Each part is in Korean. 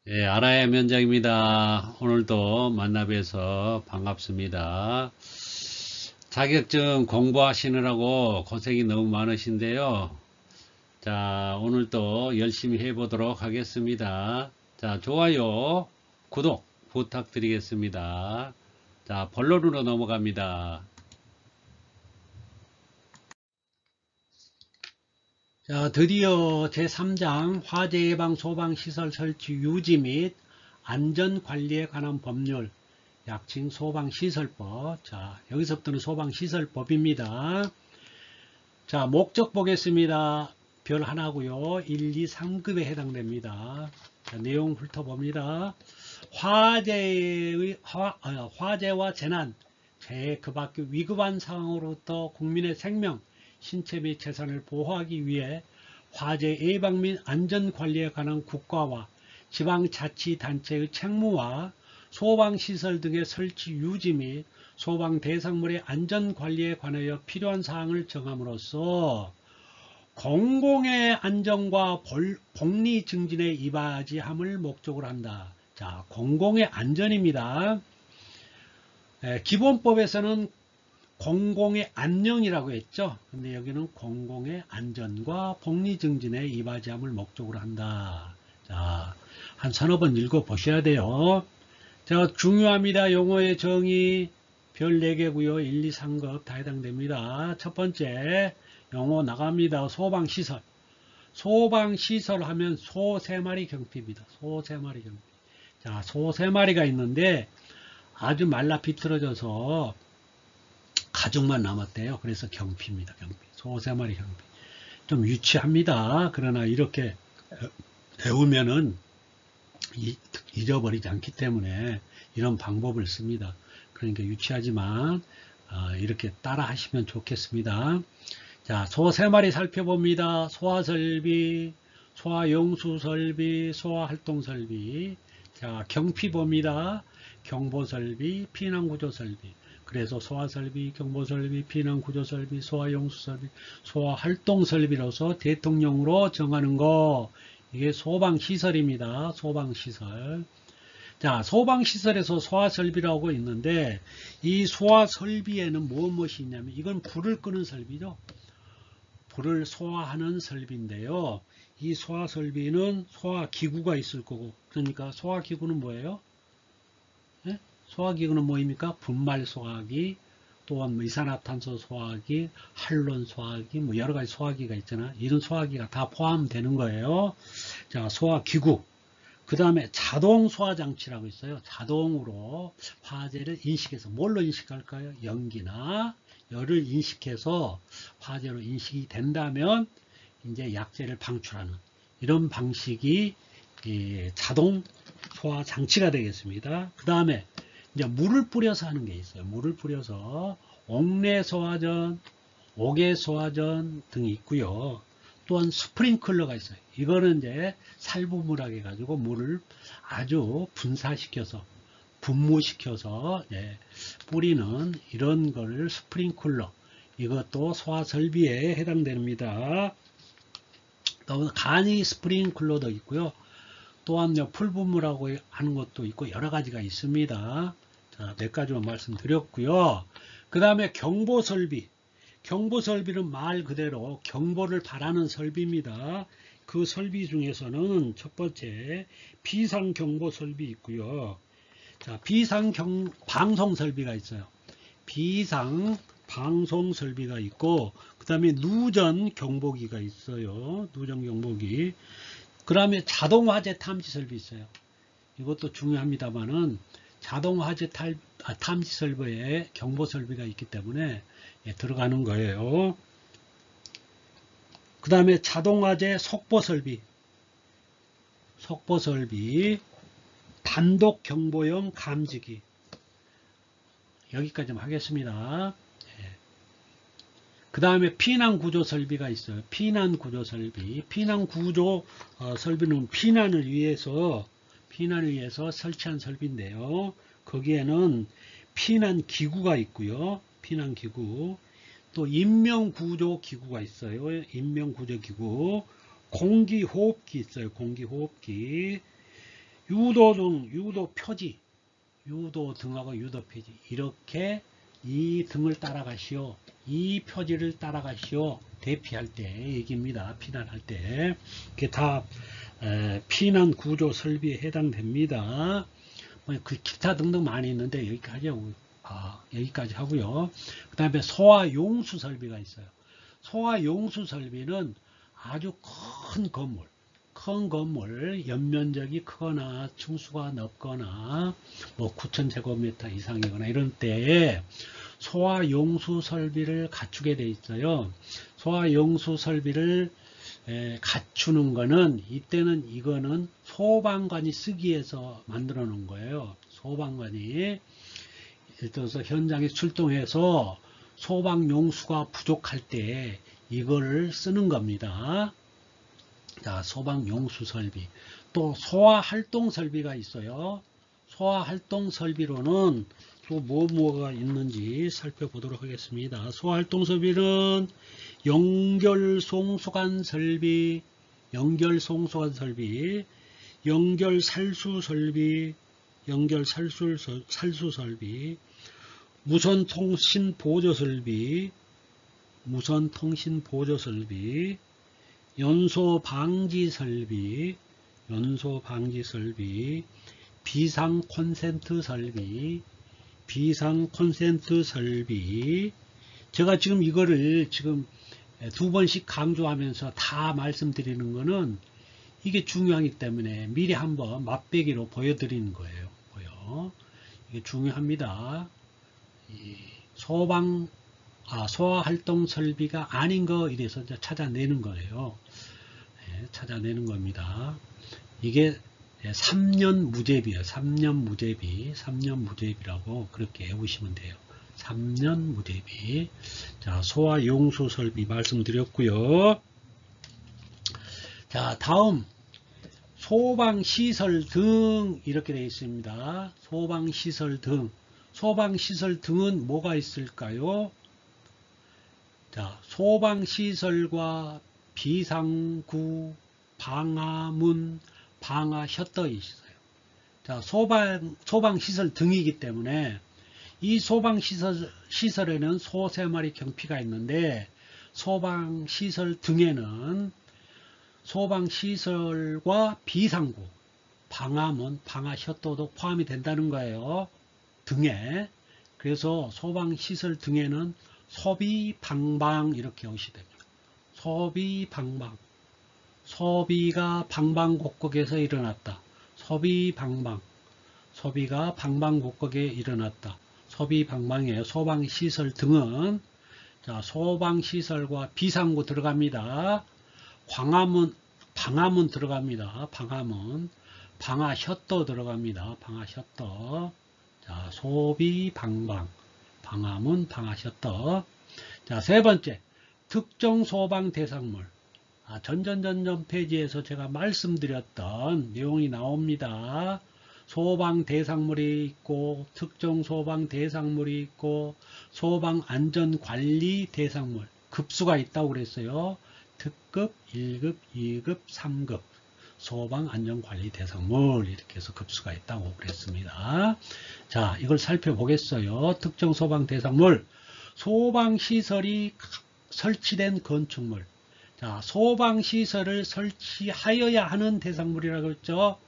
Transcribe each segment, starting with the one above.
예, 아라의 면장입니다. 오늘도 만나 뵈서 반갑습니다. 자격증 공부하시느라고 고생이 너무 많으신데요. 자, 오늘도 열심히 해보도록 하겠습니다. 자, 좋아요, 구독 부탁드리겠습니다. 자, 본론으로 넘어갑니다. 자, 드디어 제3장 화재 예방 소방 시설 설치 유지 및 안전 관리에 관한 법률, 약칭 소방시설법. 자, 여기서부터는 소방시설법입니다. 자, 목적 보겠습니다. 별 하나고요. 1, 2, 3급에 해당됩니다. 자, 내용 훑어봅니다. 화재와 재난, 그 밖의 위급한 상황으로부터 국민의 생명, 신체 및 재산을 보호하기 위해 화재 예방 및 안전관리에 관한 국가와 지방자치단체의 책무와 소방시설 등의 설치 유지 및 소방 대상물의 안전관리에 관하여 필요한 사항을 정함으로써 공공의 안전과 복리 증진에 이바지함을 목적으로 한다. 자, 공공의 안전입니다. 기본법에서는 공공의 안녕이라고 했죠. 근데 여기는 공공의 안전과 복리 증진에 이바지함을 목적으로 한다. 자, 한 서너 번 읽어 보셔야 돼요. 자, 중요합니다. 용어의 정의 별 4개고요. 1, 2, 3급 다 해당됩니다. 첫 번째 용어 나갑니다. 소방시설. 소방시설 하면 소 3마리 경비입니다. 소 3마리 경비. 자, 소 3마리가 있는데 아주 말라 비틀어져서 가죽만 남았대요. 그래서 경비입니다. 경비. 소 3마리 경비. 좀 유치합니다. 그러나 이렇게 배우면은 잊어버리지 않기 때문에 이런 방법을 씁니다. 그러니까 유치하지만 이렇게 따라 하시면 좋겠습니다. 자, 소 3마리 살펴봅니다. 소화설비, 소화용수설비, 소화활동설비. 자, 경피 봅니다. 경보설비, 피난구조설비. 그래서 소화설비, 경보설비, 피난구조설비, 소화용수설비, 소화활동설비로서 대통령으로 정하는 거, 이게 소방시설입니다. 소방시설. 자, 소방시설에서 소화설비라고 있는데 이 소화설비에는 무엇이 있냐면 이건 불을 끄는 설비죠. 불을 소화하는 설비인데요. 이 소화설비는 소화기구가 있을 거고, 그러니까 소화기구는 뭐예요? 네? 소화기구는 뭐입니까? 분말 소화기, 또한 이산화탄소 소화기, 할론 소화기, 뭐 여러 가지 소화기가 있잖아. 이런 소화기가 다 포함되는 거예요. 자, 소화기구. 그 다음에 자동 소화장치라고 있어요. 자동으로 화재를 인식해서 뭘로 인식할까요? 연기나 열을 인식해서 화재로 인식이 된다면 이제 약재를 방출하는 이런 방식이 자동 소화장치가 되겠습니다. 그 다음에 이제 물을 뿌려서 하는 게 있어요. 물을 뿌려서 옥내소화전, 옥외소화전 등이 있고요. 또한 스프링클러가 있어요. 이거는 이제 살부물하게 해가지고 물을 아주 분사시켜서 분무시켜서 뿌리는 이런 거를 스프링클러, 이것도 소화설비에 해당됩니다. 또 간이 스프링클러도 있고요. 또한 풀분무라고 하는 것도 있고 여러 가지가 있습니다. 자, 몇 가지만 말씀드렸고요. 그 다음에 경보설비. 경보설비는 말 그대로 경보를 바라는 설비입니다. 그 설비 중에서는 첫 번째 비상경보설비 있고요. 자, 비상방송설비가 있어요. 비상방송설비가 있고, 그 다음에 누전경보기가 있어요. 누전경보기. 그 다음에 자동화재 탐지설비 있어요. 이것도 중요합니다만은 자동화재 탐지설비에 경보설비가 있기 때문에 들어가는 거예요. 그 다음에 자동화재 속보설비, 단독경보용 감지기. 여기까지만 하겠습니다. 그 다음에 피난구조설비가 있어요. 피난구조설비. 피난구조 설비는 피난을 위해서 설치한 설비인데요. 거기에는 피난기구가 있고요. 피난기구. 또 인명구조기구가 있어요. 인명구조기구. 공기호흡기 있어요. 공기호흡기. 유도 등, 유도 표지, 유도 등하고 유도 표지, 이렇게 이 등을 따라가시오, 이 표지를 따라가시오, 대피할 때 얘기입니다. 피난할 때. 그게 다 피난 구조 설비에 해당됩니다. 그 기타 등등 많이 있는데 여기까지 하고요. 그 다음에 소화 용수 설비가 있어요. 소화 용수 설비는 아주 큰 건물, 연면적이 크거나 층수가 넓거나 뭐 9,000제곱미터 이상이거나 이런 때에 소화 용수 설비를 갖추게 돼 있어요. 소화 용수 설비를 갖추는 거는, 이때는 이거는 소방관이 쓰기 위해서 만들어 놓은 거예요. 소방관이 예를 들어서 현장에 출동해서 소방 용수가 부족할 때 이거를 쓰는 겁니다. 자, 소방 용수 설비. 또 소화 활동 설비가 있어요. 소화 활동 설비로는 또 뭐가 있는지 살펴보도록 하겠습니다. 소화 활동 설비는 연결 송수관 설비, 연결 송수관 설비, 연결 살수 설비, 연결 살수 설비, 무선 통신 보조 설비, 무선 통신 보조 설비, 연소 방지 설비, 연소 방지 설비, 비상 콘센트 설비, 비상 콘센트 설비. 제가 지금 이거를 지금 두 번씩 강조하면서 다 말씀드리는 거는 이게 중요하기 때문에 미리 한번 맛배기로 보여드리는 거예요. 이게 중요합니다. 이 소화 활동 설비가 아닌 거 이래서 이제 찾아내는 거예요. 찾아내는 겁니다. 이게 3년 무제비예요. 3년 무제비, 3년 무제비라고 그렇게 외우시면 돼요. 3년 무제비. 자, 소화 용수 설비 말씀드렸고요. 자, 다음 소방시설 등 이렇게 되어 있습니다. 소방시설 등. 소방시설 등은 뭐가 있을까요? 자, 소방시설과 비상구, 방화문, 방화셔터이 있어요. 자, 소방시설 등이기 때문에 이 소방시설에는 소세마리 경피가 있는데, 소방시설 등에는 소방시설과 비상구, 방화문, 방화셔터도 포함이 된다는 거예요. 등에. 그래서 소방시설 등에는 소비방방 이렇게 오시게 됩니다. 소비방방. 소비가 방방곡곡에서 일어났다. 소비방방. 소비가 방방곡곡에 일어났다. 소비방방이에요. 소방시설 등은. 자, 소방시설과 비상구 들어갑니다. 방화문 들어갑니다. 방화문. 방화셔터 들어갑니다. 방화셔터. 자, 소비방방. 방화문, 방화셔터. 자, 세 번째. 특정 소방 대상물. 전전 페이지에서 제가 말씀드렸던 내용이 나옵니다. 소방 대상물이 있고, 특정 소방 대상물이 있고, 소방 안전관리 대상물. 급수가 있다고 그랬어요. 특급, 1급, 2급, 3급. 소방 안전관리 대상물. 이렇게 해서 급수가 있다고 그랬습니다. 자, 이걸 살펴보겠어요. 특정 소방 대상물. 소방시설이 설치된 건축물. 자, 소방시설을 설치하여야 하는 대상물이라고 했죠.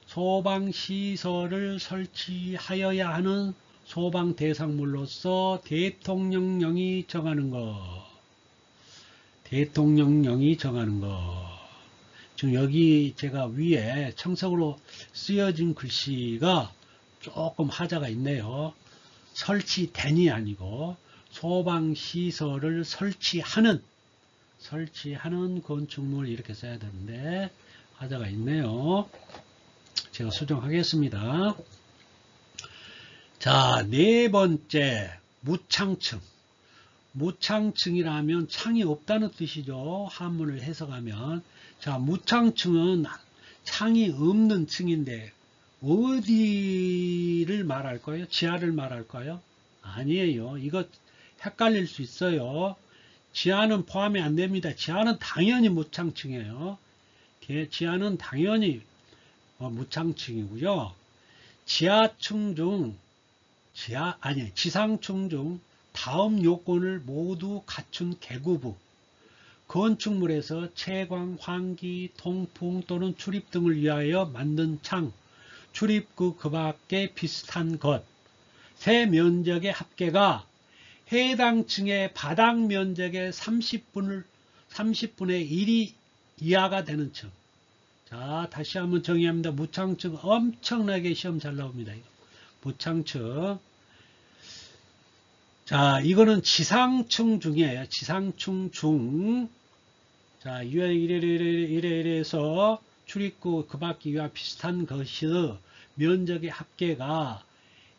소방시설을 설치하여야 하는 소방 대상물로서 대통령령이 정하는 것. 대통령령이 정하는 것. 지금 여기 제가 위에 청석으로 쓰여진 글씨가 조금 하자가 있네요. 설치된이 아니고 소방시설을 설치하는 건축물 이렇게 써야 되는데 하자가 있네요. 제가 수정하겠습니다. 자, 네 번째 무창층. 무창층이라면 창이 없다는 뜻이죠. 한문을 해석하면. 자, 무창층은 창이 없는 층인데 어디를 말할까요? 지하를 말할까요? 아니에요. 이거 헷갈릴 수 있어요. 지하는 포함이 안 됩니다. 지하는 당연히 무창층이에요. 지하는 당연히 무창층이고요. 지상층 중 다음 요건을 모두 갖춘 계구부, 건축물에서 채광, 환기, 통풍 또는 출입 등을 위하여 만든 창, 출입구 그 밖에 비슷한 것, 세 면적의 합계가 해당 층의 바닥 면적의 30분의 1이 이하가 되는 층. 자, 다시 한번 정의합니다. 무창층 엄청나게 시험 잘 나옵니다. 무창층. 자, 이거는 지상층 중이에요. 지상층 중. 자, 이래서 출입구 그 밖에 이와 비슷한 것이 면적의 합계가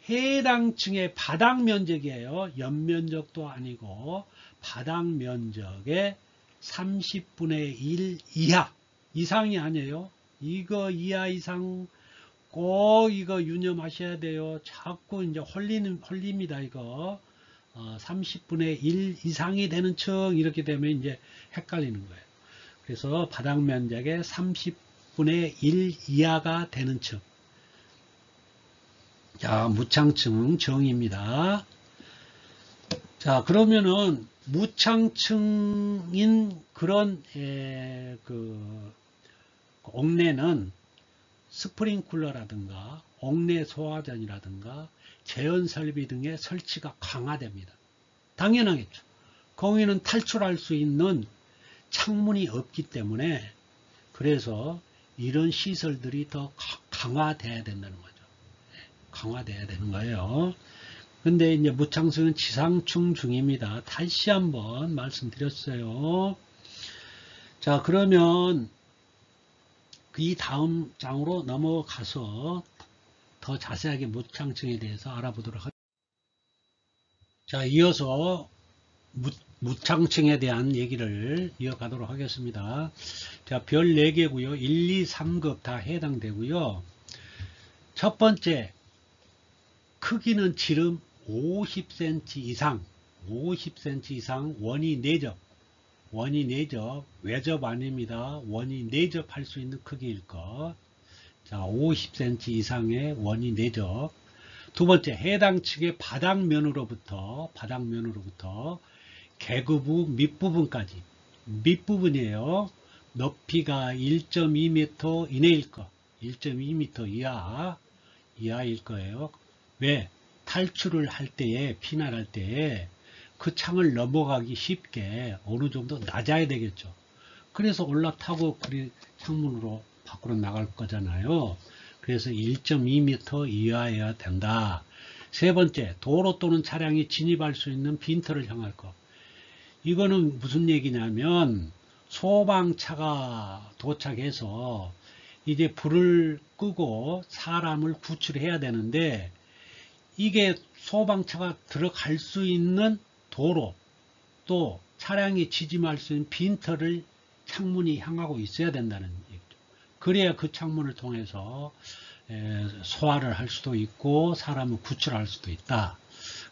해당 층의 바닥 면적이에요. 연면적도 아니고 바닥 면적의 30분의 1 이하. 이상이 아니에요. 이거 이하 이상 꼭 이거 유념하셔야 돼요. 자꾸 이제 홀립니다. 이거 30분의 1 이상이 되는 층 이렇게 되면 이제 헷갈리는 거예요. 그래서 바닥 면적의 30분의 1 이하가 되는 층. 자, 무창층 정의입니다. 자, 그러면은 무창층인 그런 옥내는 스프링쿨러라든가 옥내 소화전이라든가 제연 설비 등의 설치가 강화됩니다. 당연하겠죠. 거기는 탈출할 수 있는 창문이 없기 때문에 그래서 이런 시설들이 더 강화돼야 된다는 거죠. 강화돼야 되는 거예요. 근데 이제 무창층은 지상층 중입니다. 다시 한번 말씀드렸어요. 자, 그러면 이 다음 장으로 넘어가서 더 자세하게 무창층에 대해서 알아보도록 하겠습니다. 자, 이어서 무창층에 대한 얘기를 이어가도록 하겠습니다. 자, 별 4개고요. 1, 2, 3급 다 해당되고요. 첫 번째, 크기는 지름 50cm 이상, 50cm 이상 원이 내접, 외접 아닙니다. 원이 내접할 수 있는 크기일 것. 자, 50cm 이상의 원이 내접. 두 번째, 해당 층의 바닥면으로부터 계급부 밑부분까지, 밑부분이에요. 높이가 1.2m 이내일 것, 1.2m 이하일 거예요. 왜? 탈출을 할 때에, 피난할 때에 그 창을 넘어가기 쉽게 어느 정도 낮아야 되겠죠. 그래서 올라타고 창문으로 밖으로 나갈 거잖아요. 그래서 1.2m 이하여야 된다. 세 번째, 도로 또는 차량이 진입할 수 있는 빈터를 향할 것. 이거는 무슨 얘기냐면 소방차가 도착해서 이제 불을 끄고 사람을 구출해야 되는데 이게 소방차가 들어갈 수 있는 도로 또 차량이 지짐할 수 있는 빈터를 창문이 향하고 있어야 된다는 얘기죠. 그래야 그 창문을 통해서 소화를 할 수도 있고 사람을 구출할 수도 있다.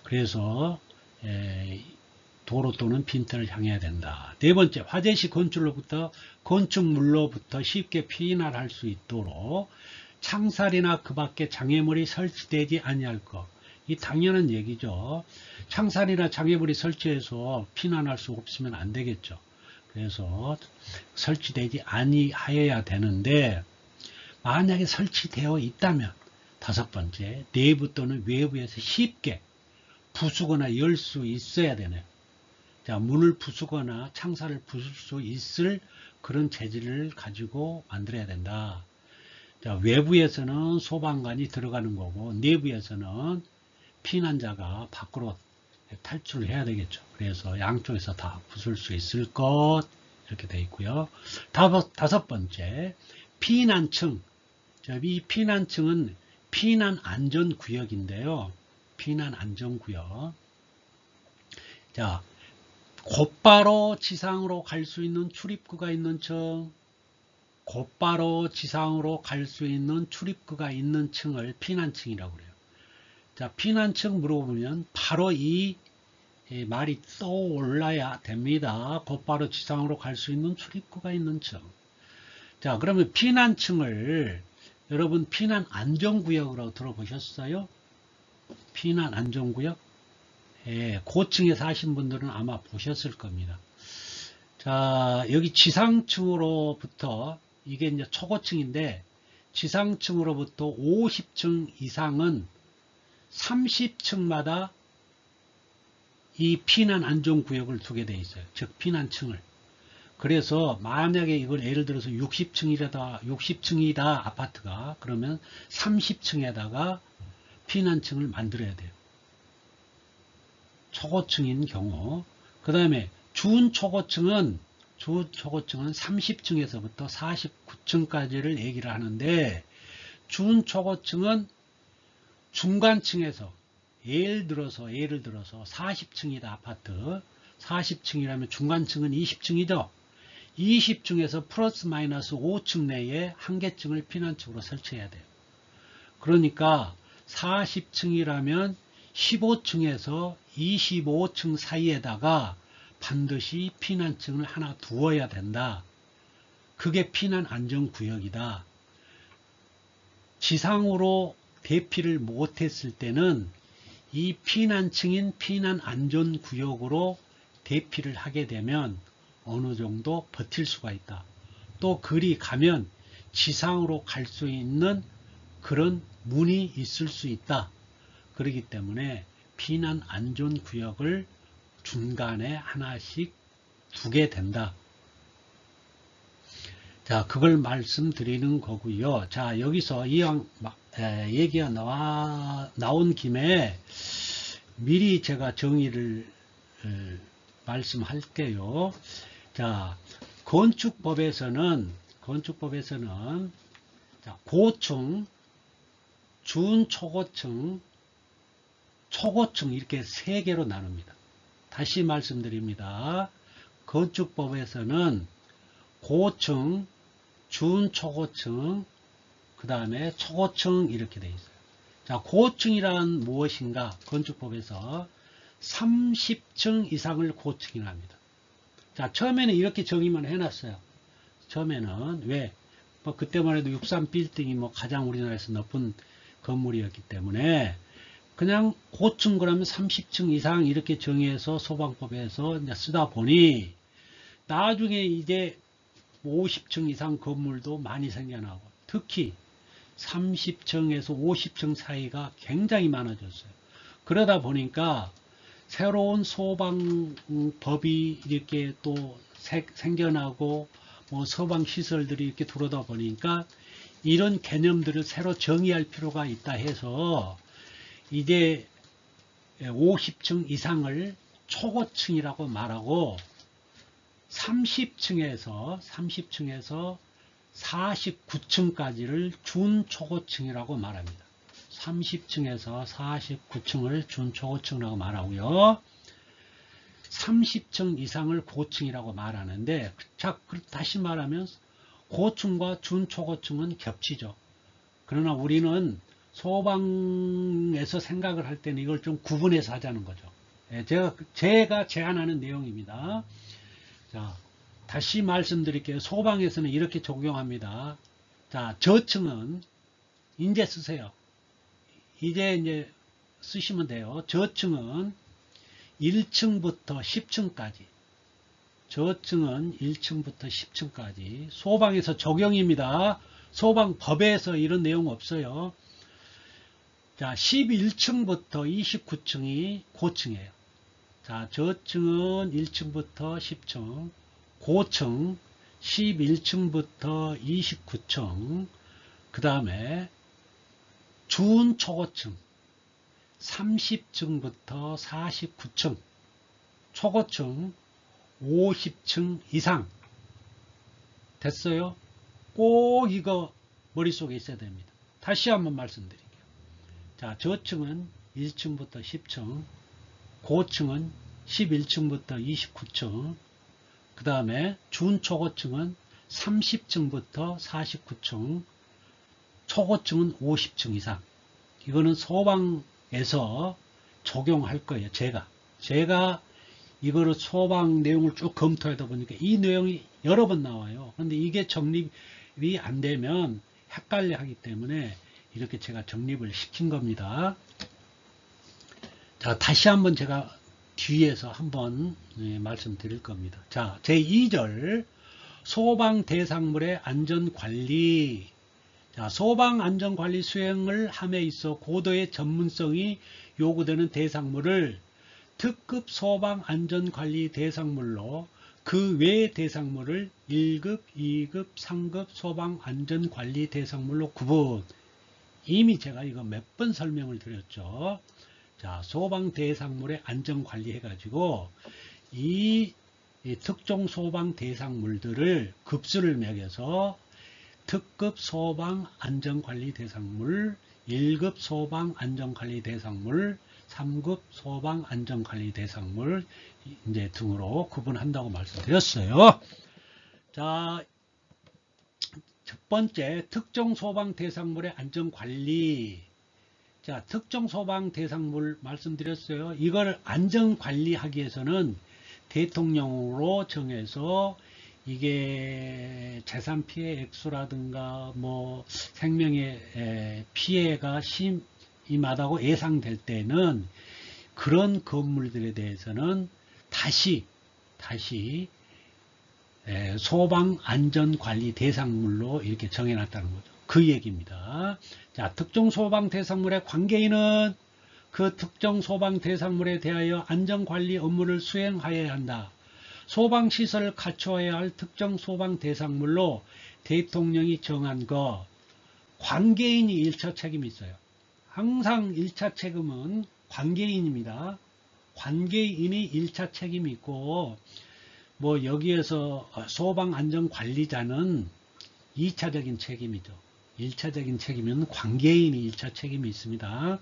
그래서 도로 또는 빈터를 향해야 된다. 네 번째, 화재시 건축물로부터 쉽게 피난할 수 있도록 창살이나 그 밖에 장애물이 설치되지 아니할 것. 이 당연한 얘기죠. 창살이나 장애물이 설치해서 피난할 수 없으면 안 되겠죠. 그래서 설치되지 아니하여야 되는데 만약에 설치되어 있다면 다섯 번째, 내부 또는 외부에서 쉽게 부수거나 열 수 있어야 되네요. 자, 문을 부수거나 창살을 부술 수 있을 그런 재질을 가지고 만들어야 된다. 자, 외부에서는 소방관이 들어가는 거고 내부에서는 피난자가 밖으로 탈출을 해야 되겠죠. 그래서 양쪽에서 다 부술 수 있을 것 이렇게 되어 있고요. 다섯 번째, 피난층. 자, 이 피난층은 피난안전구역인데요. 피난안전구역. 자, 곧바로 지상으로 갈 수 있는 출입구가 있는 층, 곧바로 지상으로 갈 수 있는 출입구가 있는 층을 피난층이라고 그래요. 자, 피난층 물어보면 바로 이 말이 떠올라야 됩니다. 곧바로 지상으로 갈 수 있는 출입구가 있는 층. 자, 그러면 피난층을 여러분 피난 안전구역이라고 들어보셨어요? 피난 안전구역? 예, 고층에 사신 분들은 아마 보셨을 겁니다. 자, 여기 지상층으로부터, 이게 이제 초고층인데, 지상층으로부터 50층 이상은 30층마다 이 피난 안전구역을 두게 돼 있어요. 즉, 피난층을. 그래서 만약에 이걸 예를 들어서 60층이다 아파트가, 그러면 30층에다가 피난층을 만들어야 돼요. 초고층인 경우. 그 다음에 준초고층은 30층에서부터 49층까지를 얘기를 하는데, 준초고층은 중간층에서 예를 들어서 40층이다 아파트, 40층이라면 중간층은 20층이죠. 20층에서 플러스 마이너스 5층 내에 한 개층을 피난층으로 설치해야 돼요. 그러니까 40층이라면 15층에서 25층 사이에다가 반드시 피난층을 하나 두어야 된다. 그게 피난 안전구역이다. 지상으로 대피를 못했을 때는 이 피난층인 피난 안전구역으로 대피를 하게 되면 어느 정도 버틸 수가 있다. 또 그리 가면 지상으로 갈 수 있는 그런 문이 있을 수 있다. 그렇기 때문에 피난 안전구역을 중간에 하나씩 두게 된다. 자, 그걸 말씀드리는 거고요. 자, 여기서 이왕 얘기가 나온 김에 미리 제가 정의를 말씀할게요. 자, 건축법에서는 자, 고층, 준초고층, 초고층 이렇게 세 개로 나눕니다. 다시 말씀드립니다. 건축법에서는 고층, 준초고층, 그 다음에 초고층 이렇게 되어 있어요. 자, 고층이란 무엇인가? 건축법에서 30층 이상을 고층이라 합니다. 자, 처음에는 이렇게 정의만 해놨어요. 처음에는 왜? 뭐 그때만 해도 63빌딩이 뭐 가장 우리나라에서 높은 건물이었기 때문에 그냥 고층 그러면 30층 이상 이렇게 정의해서 소방법에서 이제 쓰다 보니 나중에 이제 50층 이상 건물도 많이 생겨나고 특히 30층에서 50층 사이가 굉장히 많아졌어요. 그러다 보니까 새로운 소방법이 이렇게 또 생겨나고 뭐 소방시설들이 이렇게 들어오다 보니까 이런 개념들을 새로 정의할 필요가 있다 해서 이제 50층 이상을 초고층이라고 말하고 30층에서 49층까지를 준초고층이라고 말합니다. 30층에서 49층을 준초고층이라고 말하고요. 30층 이상을 고층이라고 말하는데, 자, 다시 말하면 고층과 준초고층은 겹치죠. 그러나 우리는 소방에서 생각을 할 때는 이걸 좀 구분해서 하자는 거죠. 제가 제안하는 내용입니다. 자, 다시 말씀드릴게요. 소방에서는 이렇게 적용합니다. 자, 저층은 이제 쓰세요. 이제 쓰시면 돼요. 저층은 1층부터 10층까지. 저층은 1층부터 10층까지. 소방에서 적용입니다. 소방법에서 이런 내용 없어요. 자, 11층부터 29층이 고층이에요. 자, 저층은 1층부터 10층, 고층 11층부터 29층, 그 다음에 준초고층 30층부터 49층, 초고층 50층 이상. 됐어요? 꼭 이거 머릿속에 있어야 됩니다. 다시 한번 말씀드릴게요. 자, 저층은 1층부터 10층, 고층은 11층부터 29층, 그 다음에 준초고층은 30층부터 49층, 초고층은 50층 이상. 이거는 소방에서 적용할 거예요. 제가 이거를 소방 내용을 쭉 검토하다 보니까 이 내용이 여러 번 나와요. 그런데 이게 정립이 안 되면 헷갈려 하기 때문에 이렇게 제가 정립을 시킨 겁니다. 자, 다시 한번 제가 뒤에서 한번 말씀드릴 겁니다. 자, 제2절 소방 대상물의 안전관리. 자, 소방 안전관리 수행을 함에 있어 고도의 전문성이 요구되는 대상물을 특급 소방 안전관리 대상물로 그 외 대상물을 1급, 2급, 3급 소방 안전관리 대상물로 구분. 이미 제가 이거 몇 번 설명을 드렸죠. 자, 소방 대상물의 안전관리 해가지고 이 특정 소방 대상물들을 급수를 매겨서 특급 소방 안전관리 대상물, 1급 소방 안전관리 대상물, 3급 소방 안전관리 대상물 이제 등으로 구분한다고 말씀드렸어요. 자, 첫 번째 특정 소방 대상물의 안전관리. 자, 특정 소방 대상물 말씀드렸어요. 이걸 안전관리하기 위해서는 대통령으로 정해서 이게 재산 피해 액수라든가 뭐 생명의 피해가 심하다고 예상될 때는 그런 건물들에 대해서는 다시 소방 안전관리 대상물로 이렇게 정해놨다는 거죠. 그 얘기입니다. 자, 특정 소방 대상물의 관계인은 그 특정 소방 대상물에 대하여 안전관리 업무를 수행하여야 한다. 소방시설을 갖추어야 할 특정 소방 대상물로 대통령이 정한 것, 관계인이 1차 책임이 있어요. 항상 1차 책임은 관계인입니다. 관계인이 1차 책임이 있고, 뭐 여기에서 소방안전관리자는 2차적인 책임이죠. 1차적인 책임은 관계인이 1차 책임이 있습니다.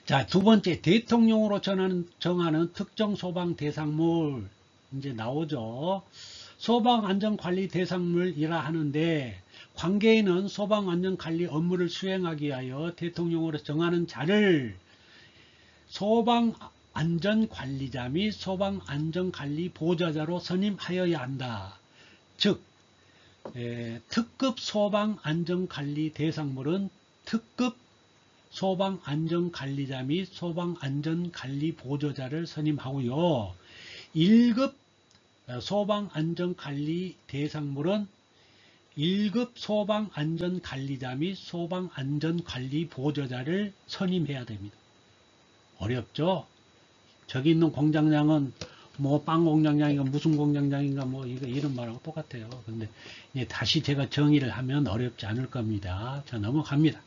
자, 두 번째, 대통령으로 정하는 특정 소방 대상물 이제 나오죠. 소방안전관리 대상물이라 하는데 관계인은 소방안전관리 업무를 수행하기 위하여 대통령으로 정하는 자를 소방안전관리자 및 소방안전관리 보좌자로 선임하여야 한다. 즉 특급 소방안전관리 대상물은 특급 소방안전관리자 및 소방안전관리 보조자를 선임하고요. 1급 소방안전관리 대상물은 1급 소방안전관리자 및 소방안전관리 보조자를 선임해야 됩니다. 어렵죠? 저기 있는 공장장은 뭐 빵 공장장인가 무슨 공장장인가 뭐 이거 이런 말하고 똑같아요. 근데 다시 제가 정의를 하면 어렵지 않을 겁니다. 자, 넘어갑니다.